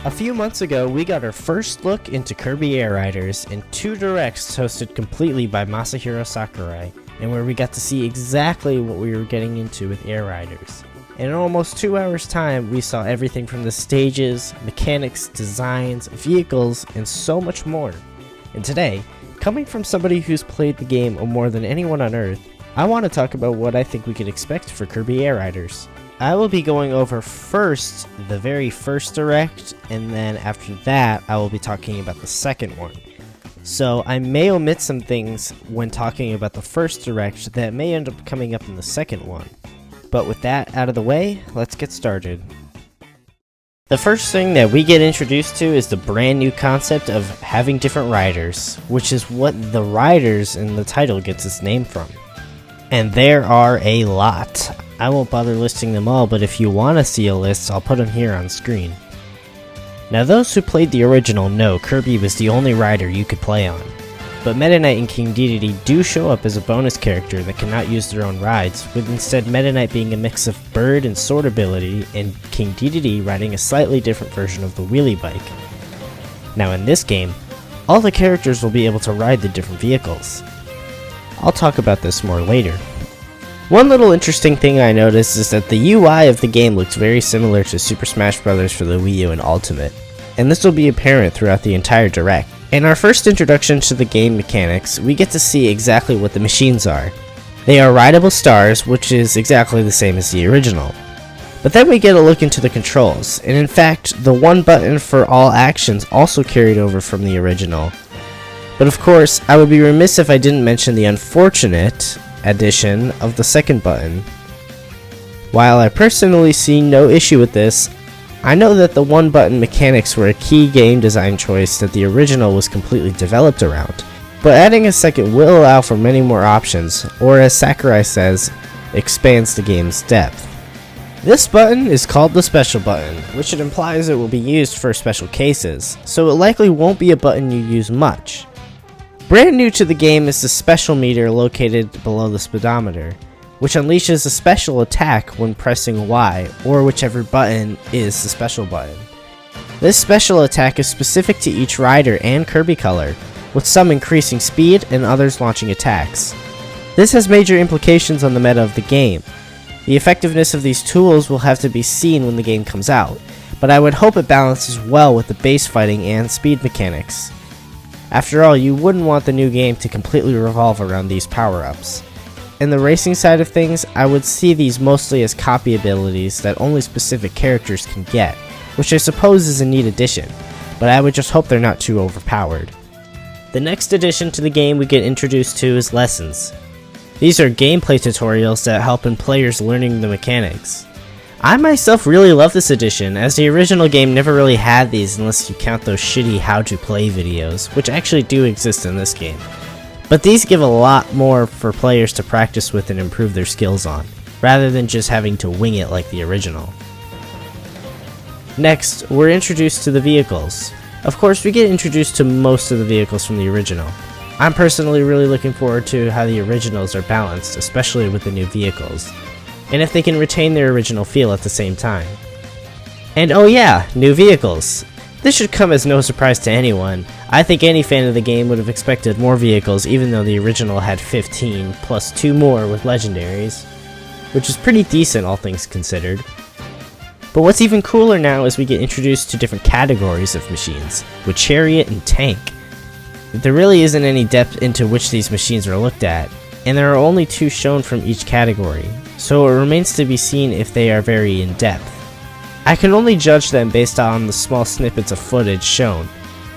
A few months ago, we got our first look into Kirby Air Riders in 2 directs hosted completely by Masahiro Sakurai, and where we got to see exactly what we were getting into with Air Riders. In almost 2 hours time, we saw everything from the stages, mechanics, designs, vehicles, and so much more. And today, coming from somebody who's played the game more than anyone on Earth, I want to talk about what I think we could expect for Kirby Air Riders. I will be going over first the very first direct, and then after that I will be talking about the second one. So I may omit some things when talking about the first direct that may end up coming up in the second one. But with that out of the way, let's get started. The first thing that we get introduced to is the brand new concept of having different riders, which is what the riders in the title gets its name from. And there are a lot. I won't bother listing them all, but if you want to see a list, I'll put them here on screen. Now those who played the original know Kirby was the only rider you could play on. But Meta Knight and King Dedede do show up as a bonus character that cannot use their own rides, with instead Meta Knight being a mix of bird and sword ability, and King Dedede riding a slightly different version of the wheelie bike. Now in this game, all the characters will be able to ride the different vehicles. I'll talk about this more later. One little interesting thing I noticed is that the UI of the game looks very similar to Super Smash Bros. For the Wii U and Ultimate, and this will be apparent throughout the entire direct. In our first introduction to the game mechanics, we get to see exactly what the machines are. They are rideable stars, which is exactly the same as the original. But then we get a look into the controls, and in fact, the one button for all actions also carried over from the original. But of course, I would be remiss if I didn't mention the unfortunate addition of the second button. While I personally see no issue with this, I know that the one button mechanics were a key game design choice that the original was completely developed around. But adding a second will allow for many more options, or as Sakurai says, expands the game's depth. This button is called the special button, which it implies it will be used for special cases, so it likely won't be a button you use much. Brand new to the game is the special meter located below the speedometer, which unleashes a special attack when pressing Y, or whichever button is the special button. This special attack is specific to each rider and Kirby color, with some increasing speed and others launching attacks. This has major implications on the meta of the game. The effectiveness of these tools will have to be seen when the game comes out, but I would hope it balances well with the base fighting and speed mechanics. After all, you wouldn't want the new game to completely revolve around these power-ups. In the racing side of things, I would see these mostly as copy abilities that only specific characters can get, which I suppose is a neat addition, but I would just hope they're not too overpowered. The next addition to the game we get introduced to is lessons. These are gameplay tutorials that help in players learning the mechanics. I myself really love this addition, as the original game never really had these unless you count those shitty how-to-play videos, which actually do exist in this game. But these give a lot more for players to practice with and improve their skills on, rather than just having to wing it like the original. Next, we're introduced to the vehicles. Of course, we get introduced to most of the vehicles from the original. I'm personally really looking forward to how the originals are balanced, especially with the new vehicles, and if they can retain their original feel at the same time. And oh yeah, new vehicles! This should come as no surprise to anyone. I think any fan of the game would have expected more vehicles, even though the original had 15, plus 2 more with legendaries, which is pretty decent all things considered. But what's even cooler now is we get introduced to different categories of machines, with Chariot and Tank. There really isn't any depth into which these machines are looked at, and there are only 2 shown from each category, so it remains to be seen if they are very in-depth. I can only judge them based on the small snippets of footage shown,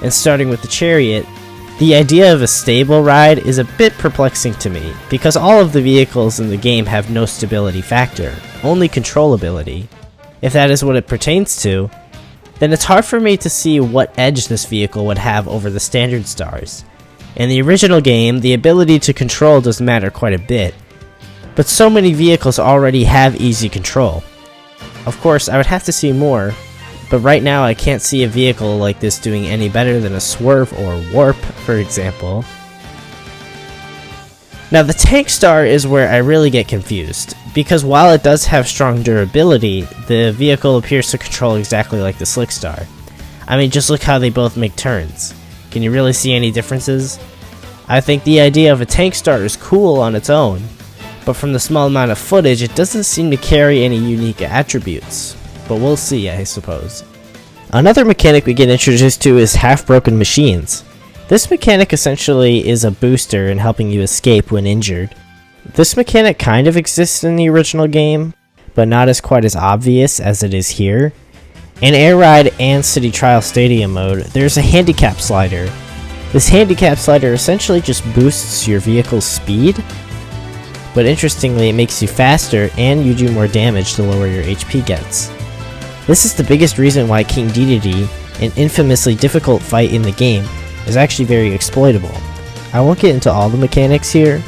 and starting with the Chariot, the idea of a stable ride is a bit perplexing to me, because all of the vehicles in the game have no stability factor, only controllability. If that is what it pertains to, then it's hard for me to see what edge this vehicle would have over the standard stars. In the original game, the ability to control does matter quite a bit, but so many vehicles already have easy control. Of course, I would have to see more, but right now I can't see a vehicle like this doing any better than a Swerve or Warp, for example. Now the Tank Star is where I really get confused, because while it does have strong durability, the vehicle appears to control exactly like the Slick Star. I mean, just look how they both make turns. Can you really see any differences? I think the idea of a tank starter is cool on its own, but from the small amount of footage, it doesn't seem to carry any unique attributes. But we'll see, I suppose. Another mechanic we get introduced to is half-broken machines. This mechanic essentially is a booster in helping you escape when injured. This mechanic kind of exists in the original game, but not as quite as obvious as it is here. In Air Ride and City Trial Stadium mode, there's a handicap slider. This handicap slider essentially just boosts your vehicle's speed, but interestingly it makes you faster and you do more damage the lower your HP gets. This is the biggest reason why King Dedede, an infamously difficult fight in the game, is actually very exploitable. I won't get into all the mechanics here,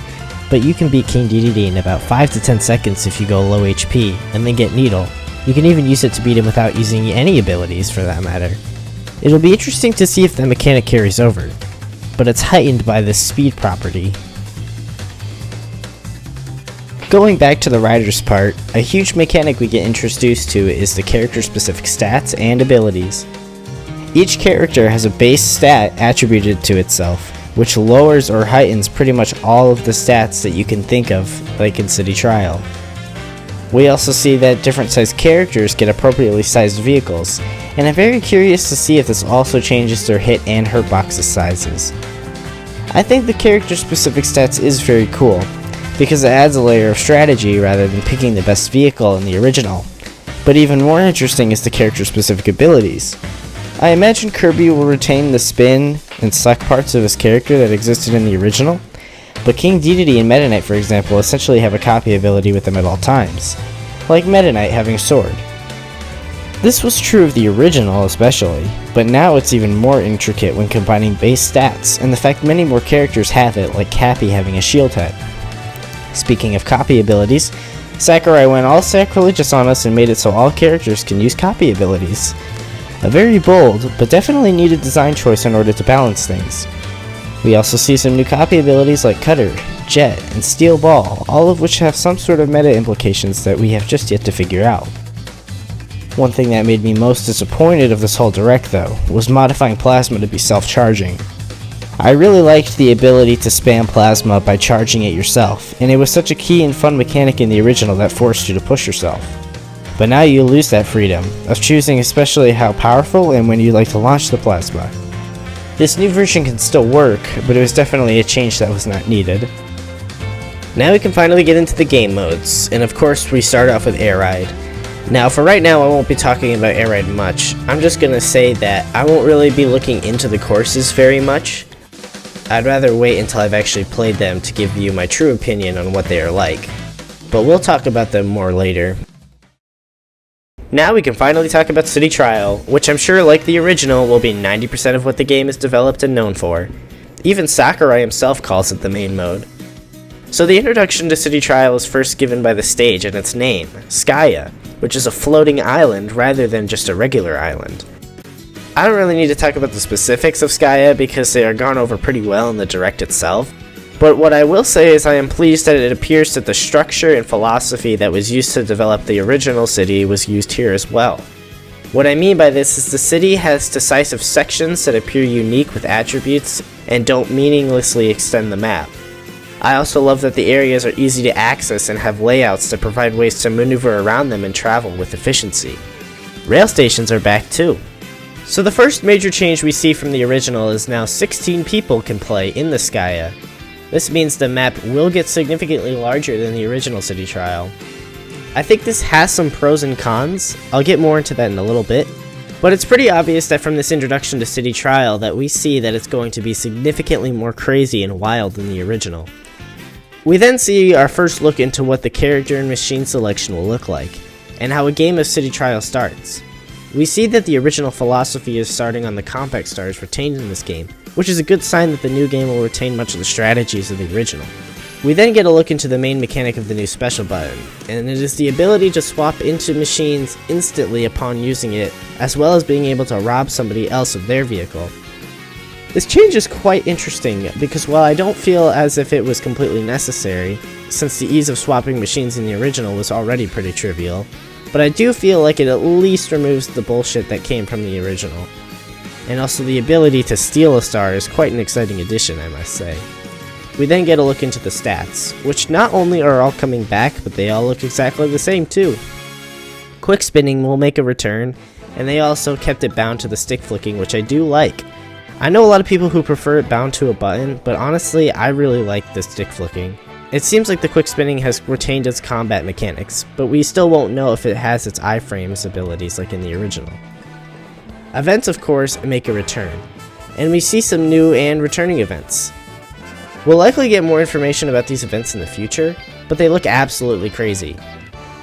but you can beat King Dedede in about 5 to 10 seconds if you go low HP, and then get Needle. You can even use it to beat him without using any abilities for that matter. It'll be interesting to see if that mechanic carries over, but it's heightened by this speed property. Going back to the riders part, a huge mechanic we get introduced to is the character-specific stats and abilities. Each character has a base stat attributed to itself, which lowers or heightens pretty much all of the stats that you can think of, like in City Trial. We also see that different sized characters get appropriately sized vehicles, and I'm very curious to see if this also changes their hit and hurt boxes sizes. I think the character-specific stats is very cool, because it adds a layer of strategy rather than picking the best vehicle in the original. But even more interesting is the character-specific abilities. I imagine Kirby will retain the spin and suck parts of his character that existed in the original, but King Dedede and Meta Knight, for example, essentially have a copy ability with them at all times, like Meta Knight having a sword. This was true of the original especially, but now it's even more intricate when combining base stats and the fact many more characters have it, like Cappy having a shield head. Speaking of copy abilities, Sakurai went all sacrilegious on us and made it so all characters can use copy abilities. A very bold, but definitely needed design choice in order to balance things. We also see some new copy abilities like Cutter, Jet, and Steel Ball, all of which have some sort of meta implications that we have just yet to figure out. One thing that made me most disappointed of this whole direct though, was modifying Plasma to be self-charging. I really liked the ability to spam Plasma by charging it yourself, and it was such a key and fun mechanic in the original that forced you to push yourself. But now you lose that freedom, of choosing especially how powerful and when you like to launch the Plasma. This new version can still work, but it was definitely a change that was not needed. Now we can finally get into the game modes, and of course we start off with Air Ride. Now for right now I won't be talking about Air Ride much, I'm just gonna say that I won't really be looking into the courses very much. I'd rather wait until I've actually played them to give you my true opinion on what they are like, but we'll talk about them more later. Now we can finally talk about City Trial, which I'm sure, like the original, will be 90% of what the game is developed and known for. Even Sakurai himself calls it the main mode. So the introduction to City Trial is first given by the stage and its name, Skya, which is a floating island rather than just a regular island. I don't really need to talk about the specifics of Skya because they are gone over pretty well in the direct itself, but what I will say is I am pleased that it appears that the structure and philosophy that was used to develop the original city was used here as well. What I mean by this is the city has decisive sections that appear unique with attributes and don't meaninglessly extend the map. I also love that the areas are easy to access and have layouts that provide ways to maneuver around them and travel with efficiency. Rail stations are back too. So the first major change we see from the original is now 16 people can play in the Skya. This means the map will get significantly larger than the original City Trial. I think this has some pros and cons, I'll get more into that in a little bit, but it's pretty obvious that from this introduction to City Trial that we see that it's going to be significantly more crazy and wild than the original. We then see our first look into what the character and machine selection will look like, and how a game of City Trial starts. We see that the original philosophy is starting on the compact stars retained in this game, which is a good sign that the new game will retain much of the strategies of the original. We then get a look into the main mechanic of the new special button, and it is the ability to swap into machines instantly upon using it, as well as being able to rob somebody else of their vehicle. This change is quite interesting, because while I don't feel as if it was completely necessary, since the ease of swapping machines in the original was already pretty trivial, but I do feel like it at least removes the bullshit that came from the original. and also the ability to steal a star is quite an exciting addition, I must say. We then get a look into the stats, which not only are all coming back, but they all look exactly the same too. Quick spinning will make a return, and they also kept it bound to the stick flicking, which I do like. I know a lot of people who prefer it bound to a button, but honestly, I really like the stick flicking. It seems like the quick spinning has retained its combat mechanics, but we still won't know if it has its iframes abilities like in the original. Events, of course, make a return, and we see some new and returning events. We'll likely get more information about these events in the future, but they look absolutely crazy.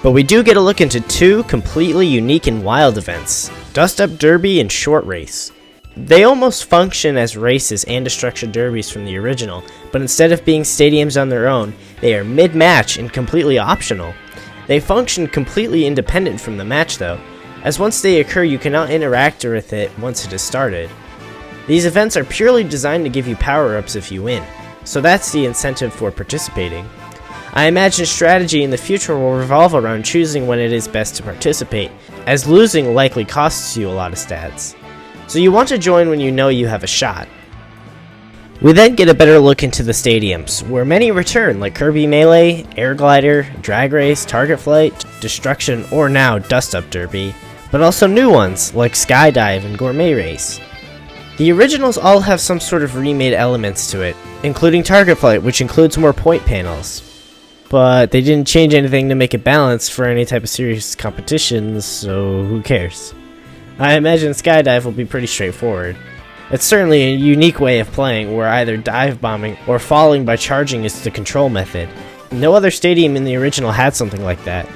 But we do get a look into two completely unique and wild events, Dust Up Derby and Short Race. They almost function as races and destruction derbies from the original, but instead of being stadiums on their own, they are mid-match and completely optional. They function completely independent from the match though, as once they occur you cannot interact with it once it is started. These events are purely designed to give you power-ups if you win, so that's the incentive for participating. I imagine strategy in the future will revolve around choosing when it is best to participate, as losing likely costs you a lot of stats. So you want to join when you know you have a shot. We then get a better look into the stadiums, where many return like Kirby Melee, Air Glider, Drag Race, Target Flight, Destruction, or now Dust Up Derby, but also new ones like Skydive and Gourmet Race. The originals all have some sort of remade elements to it, including Target Flight, which includes more point panels. But they didn't change anything to make it balanced for any type of serious competitions, so who cares? I imagine Skydive will be pretty straightforward. It's certainly a unique way of playing where either dive bombing or falling by charging is the control method. No other stadium in the original had something like that.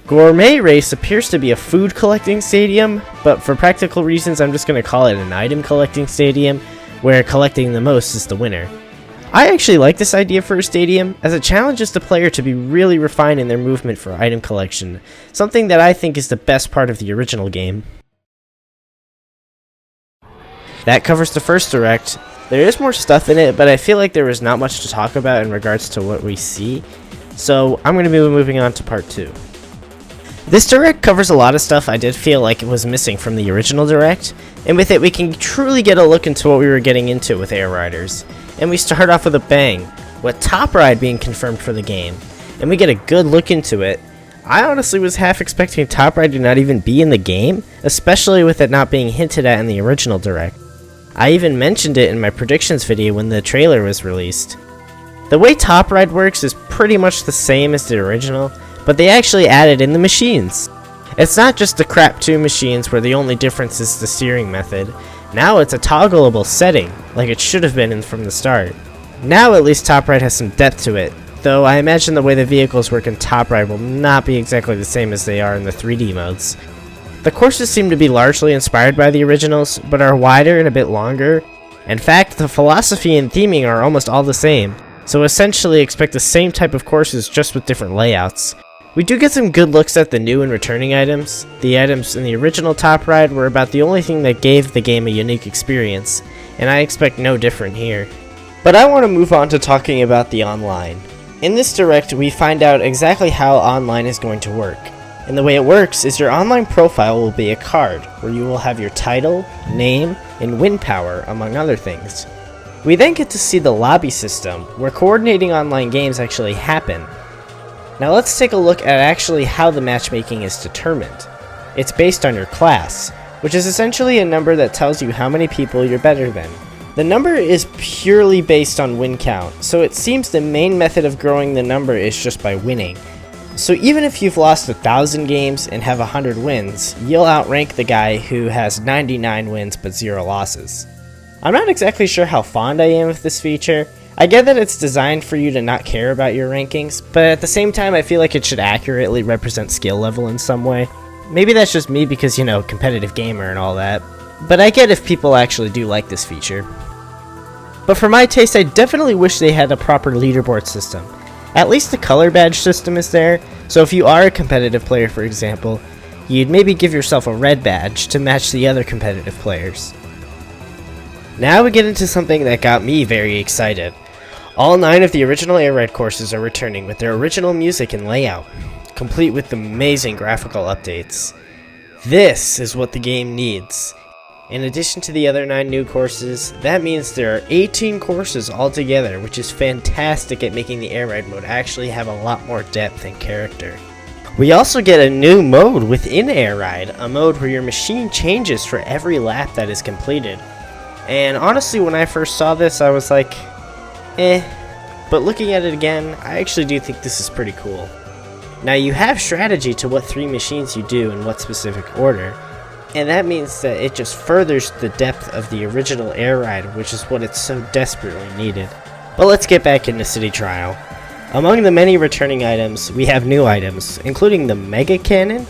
Gourmet Race appears to be a food collecting stadium, but for practical reasons I'm just going to call it an item collecting stadium, where collecting the most is the winner. I actually like this idea for a stadium, as it challenges the player to be really refined in their movement for item collection, something that I think is the best part of the original game. That covers the first direct. There is more stuff in it, but I feel like there was not much to talk about in regards to what we see, so I'm going to be moving on to part 2. This direct covers a lot of stuff I did feel like it was missing from the original direct, and with it we can truly get a look into what we were getting into with Air Riders. And we start off with a bang, with Top Ride being confirmed for the game, and we get a good look into it. I honestly was half expecting Top Ride to not even be in the game, especially with it not being hinted at in the original direct. I even mentioned it in my predictions video when the trailer was released. The way Top Ride works is pretty much the same as the original, but they actually added in the machines. It's not just the crap 2 machines where the only difference is the steering method. Now it's a toggleable setting, like it should have been from the start. Now at least Top Ride has some depth to it, though I imagine the way the vehicles work in Top Ride will not be exactly the same as they are in the 3D modes. The courses seem to be largely inspired by the originals, but are wider and a bit longer. In fact, the philosophy and theming are almost all the same, so essentially expect the same type of courses just with different layouts. We do get some good looks at the new and returning items. The items in the original Top Ride were about the only thing that gave the game a unique experience, and I expect no different here. But I want to move on to talking about the online. In this direct, we find out exactly how online is going to work. And the way it works is your online profile will be a card, where you will have your title, name, and win power, among other things. We then get to see the lobby system, where coordinating online games actually happen. Now let's take a look at actually how the matchmaking is determined. It's based on your class, which is essentially a number that tells you how many people you're better than. The number is purely based on win count, so it seems the main method of growing the number is just by winning. So even if you've lost 1,000 games and have 100 wins, you'll outrank the guy who has 99 wins but 0 losses. I'm not exactly sure how fond I am with this feature. I get that it's designed for you to not care about your rankings, but at the same time I feel like it should accurately represent skill level in some way. Maybe that's just me because, you know, competitive gamer and all that, but I get if people actually do like this feature. But for my taste, I definitely wish they had a proper leaderboard system. At least the color badge system is there, so if you are a competitive player, for example, you'd maybe give yourself a red badge to match the other competitive players. Now we get into something that got me very excited. All 9 of the original Air Ride courses are returning with their original music and layout, complete with amazing graphical updates. This is what the game needs. In addition to the other 9 new courses, that means there are 18 courses altogether, which is fantastic at making the air ride mode actually have a lot more depth and character. We also get a new mode within Air Ride, a mode where your machine changes for every lap that is completed. And honestly, when I first saw this, I was like, eh. But looking at it again, I actually do think this is pretty cool. Now you have strategy to what 3 machines you do in what specific order, and that means that it just furthers the depth of the original Air Ride, which is what it's so desperately needed. But let's get back into City Trial. Among the many returning items, we have new items, including the Mega Cannon,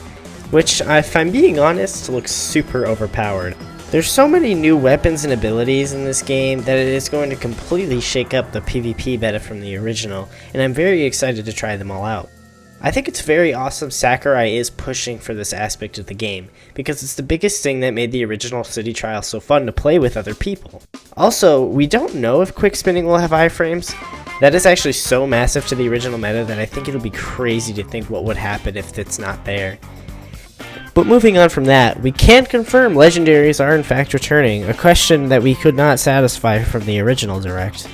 which, if I'm being honest, looks super overpowered. There's so many new weapons and abilities in this game that it is going to completely shake up the PvP meta from the original, and I'm very excited to try them all out. I think it's very awesome Sakurai is pushing for this aspect of the game, because it's the biggest thing that made the original City Trial so fun to play with other people. Also, we don't know if quick spinning will have iframes. That is actually so massive to the original meta that I think it'll be crazy to think what would happen if it's not there. But moving on from that, we can confirm legendaries are in fact returning, a question that we could not satisfy from the original Direct.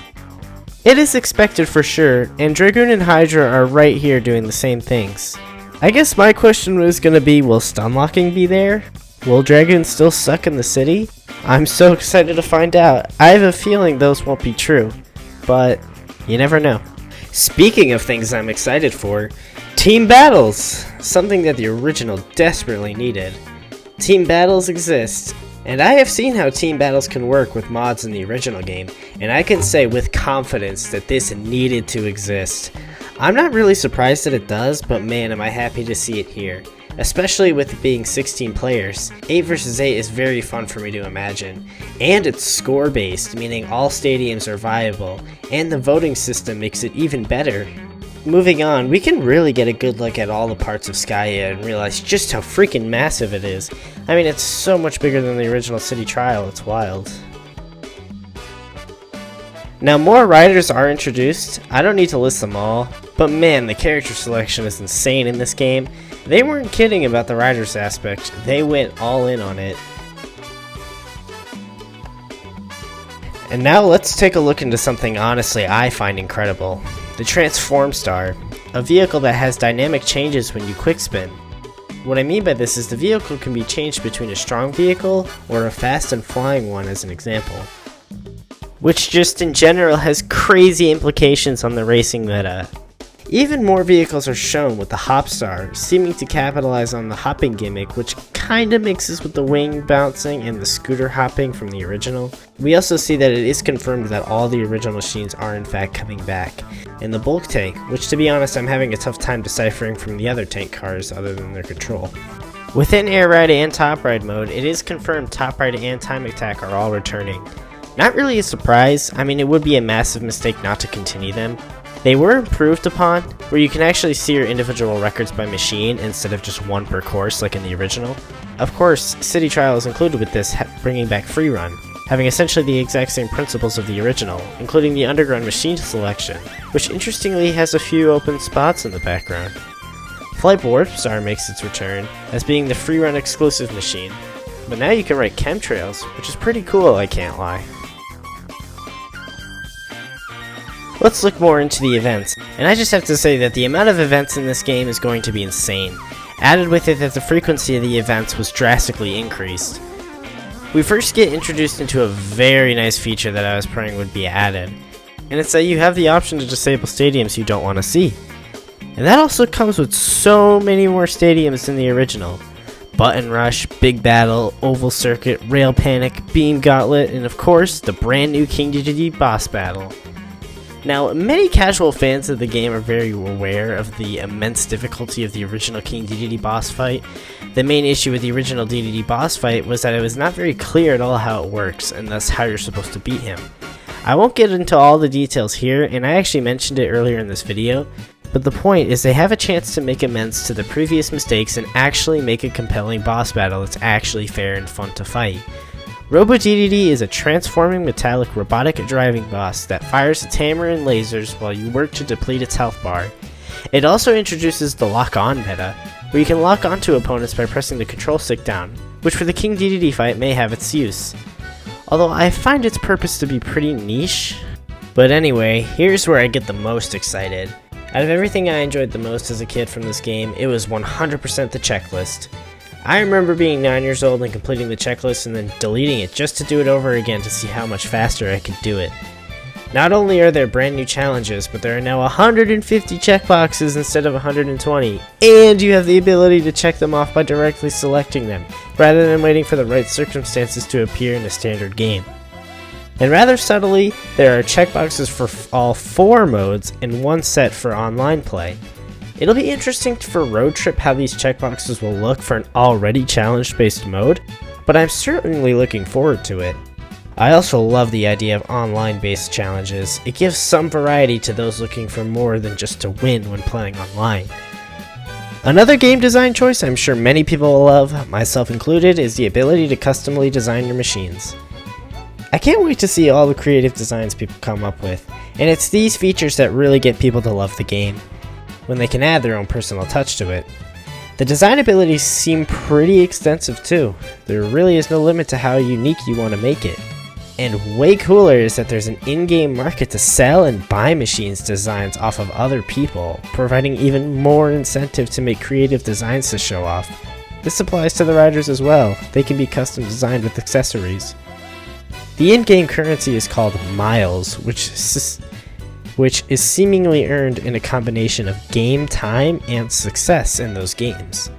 It is expected for sure, and Dragoon and Hydra are right here doing the same things. I guess my question was gonna be, will stunlocking be there? Will Dragoon still suck in the city? I'm so excited to find out. I have a feeling those won't be true, but you never know. Speaking of things I'm excited for, Team Battles! Something that the original desperately needed. Team Battles exist, and I have seen how Team Battles can work with mods in the original game, and I can say with confidence that this needed to exist. I'm not really surprised that it does, but man am I happy to see it here. Especially with it being 16 players. 8 vs 8 is very fun for me to imagine. And it's score based, meaning all stadiums are viable, and the voting system makes it even better. Moving on, we can really get a good look at all the parts of Skya and realize just how freaking massive it is. I mean, it's so much bigger than the original City Trial, it's wild. Now, more riders are introduced. I don't need to list them all, but man, the character selection is insane in this game. They weren't kidding about the riders aspect, they went all in on it. And now let's take a look into something honestly I find incredible. The Transform Star, a vehicle that has dynamic changes when you quick spin. What I mean by this is the vehicle can be changed between a strong vehicle or a fast and flying one as an example. Which just in general has crazy implications on the racing meta. Even more vehicles are shown with the Hop Star, seeming to capitalize on the hopping gimmick, which kinda mixes with the wing bouncing and the scooter hopping from the original. We also see that it is confirmed that all the original machines are in fact coming back. And the bulk tank, which to be honest I'm having a tough time deciphering from the other tank cars other than their control. Within Air Ride and Top Ride mode, it is confirmed Top Ride and Time Attack are all returning. Not really a surprise, I mean it would be a massive mistake not to continue them. They were improved upon, where you can actually see your individual records by machine instead of just one per course like in the original. Of course, City Trial is included with this, bringing back Free Run, having essentially the exact same principles of the original, including the underground machine selection, which interestingly has a few open spots in the background. Flight Warp Star makes its return, as being the Free Run exclusive machine, but now you can ride chemtrails, which is pretty cool, I can't lie. Let's look more into the events, and I just have to say that the amount of events in this game is going to be insane. Added with it that the frequency of the events was drastically increased. We first get introduced into a very nice feature that I was praying would be added, and it's that you have the option to disable stadiums you don't want to see. And that also comes with so many more stadiums than the original. Button Rush, Big Battle, Oval Circuit, Rail Panic, Beam Gauntlet, and of course, the brand new King Dedede boss battle. Now, many casual fans of the game are very aware of the immense difficulty of the original King Dedede boss fight. The main issue with the original Dedede boss fight was that it was not very clear at all how it works, and thus how you're supposed to beat him. I won't get into all the details here, and I actually mentioned it earlier in this video, but the point is they have a chance to make amends to the previous mistakes and actually make a compelling boss battle that's actually fair and fun to fight. Robo Dedede is a transforming metallic robotic driving boss that fires its hammer and lasers while you work to deplete its health bar. It also introduces the lock-on meta, where you can lock onto opponents by pressing the control stick down, which for the King DDD fight may have its use. Although I find its purpose to be pretty niche. But anyway, here's where I get the most excited. Out of everything I enjoyed the most as a kid from this game, it was 100% the checklist. I remember being 9 years old and completing the checklist and then deleting it just to do it over again to see how much faster I could do it. Not only are there brand new challenges, but there are now 150 checkboxes instead of 120, and you have the ability to check them off by directly selecting them, rather than waiting for the right circumstances to appear in a standard game. And rather subtly, there are checkboxes for all 4 modes and 1 set for online play. It'll be interesting for Road Trip how these checkboxes will look for an already challenge-based mode, but I'm certainly looking forward to it. I also love the idea of online-based challenges. It gives some variety to those looking for more than just to win when playing online. Another game design choice I'm sure many people will love, myself included, is the ability to customly design your machines. I can't wait to see all the creative designs people come up with, and it's these features that really get people to love the game, when they can add their own personal touch to it. The design abilities seem pretty extensive too. There really is no limit to how unique you want to make it. And way cooler is that there's an in-game market to sell and buy machines designs off of other people, providing even more incentive to make creative designs to show off. This applies to the riders as well. They can be custom designed with accessories. The in-game currency is called miles, which is seemingly earned in a combination of game time and success in those games.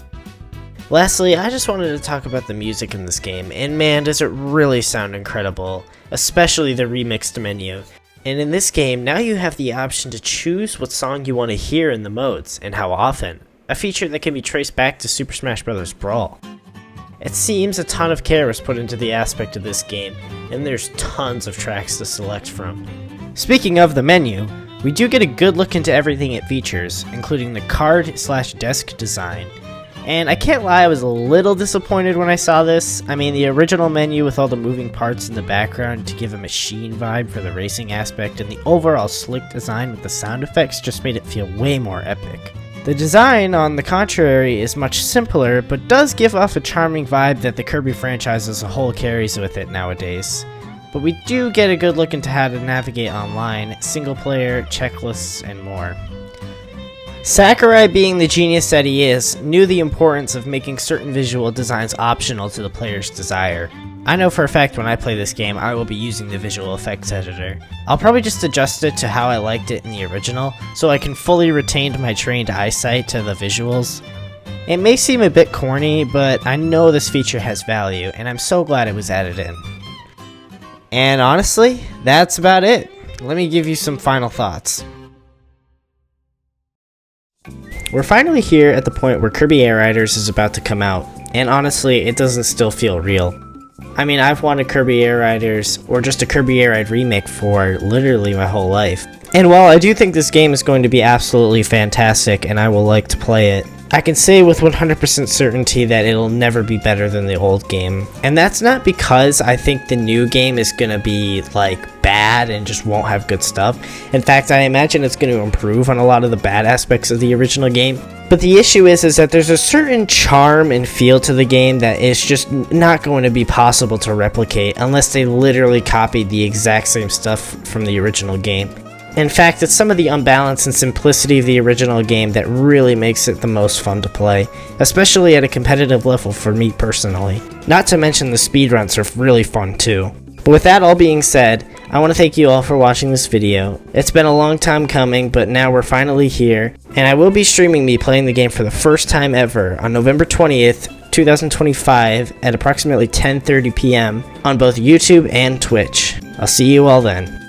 Lastly, I just wanted to talk about the music in this game, and man does it really sound incredible, especially the remixed menu. And in this game, now you have the option to choose what song you want to hear in the modes, and how often, a feature that can be traced back to Super Smash Bros. Brawl. It seems a ton of care was put into the aspect of this game, and there's tons of tracks to select from. Speaking of the menu, we do get a good look into everything it features, including the card/desk design. And I can't lie, I was a little disappointed when I saw this. I mean, the original menu with all the moving parts in the background to give a machine vibe for the racing aspect, and the overall slick design with the sound effects just made it feel way more epic. The design, on the contrary, is much simpler, but does give off a charming vibe that the Kirby franchise as a whole carries with it nowadays. But we do get a good look into how to navigate online, single player, checklists, and more. Sakurai, being the genius that he is, knew the importance of making certain visual designs optional to the player's desire. I know for a fact when I play this game, I will be using the visual effects editor. I'll probably just adjust it to how I liked it in the original, so I can fully retain my trained eyesight to the visuals. It may seem a bit corny, but I know this feature has value, and I'm so glad it was added in. And honestly, that's about it. Let me give you some final thoughts. We're finally here at the point where Kirby Air Riders is about to come out, and honestly, it doesn't still feel real. I mean, I've wanted Kirby Air Riders, or just a Kirby Air Ride remake for literally my whole life. And while I do think this game is going to be absolutely fantastic and I will like to play it, I can say with 100% certainty that it'll never be better than the old game. And that's not because I think the new game is gonna be like bad and just won't have good stuff. In fact, I imagine it's going to improve on a lot of the bad aspects of the original game. But the issue is that there's a certain charm and feel to the game that is just not going to be possible to replicate unless they literally copied the exact same stuff from the original game. In fact, it's some of the unbalance and simplicity of the original game that really makes it the most fun to play, especially at a competitive level for me personally. Not to mention the speedruns are really fun too. But with that all being said, I want to thank you all for watching this video. It's been a long time coming, but now we're finally here, and I will be streaming me playing the game for the first time ever on November 20th, 2025 at approximately 10:30 p.m. on both YouTube and Twitch. I'll see you all then.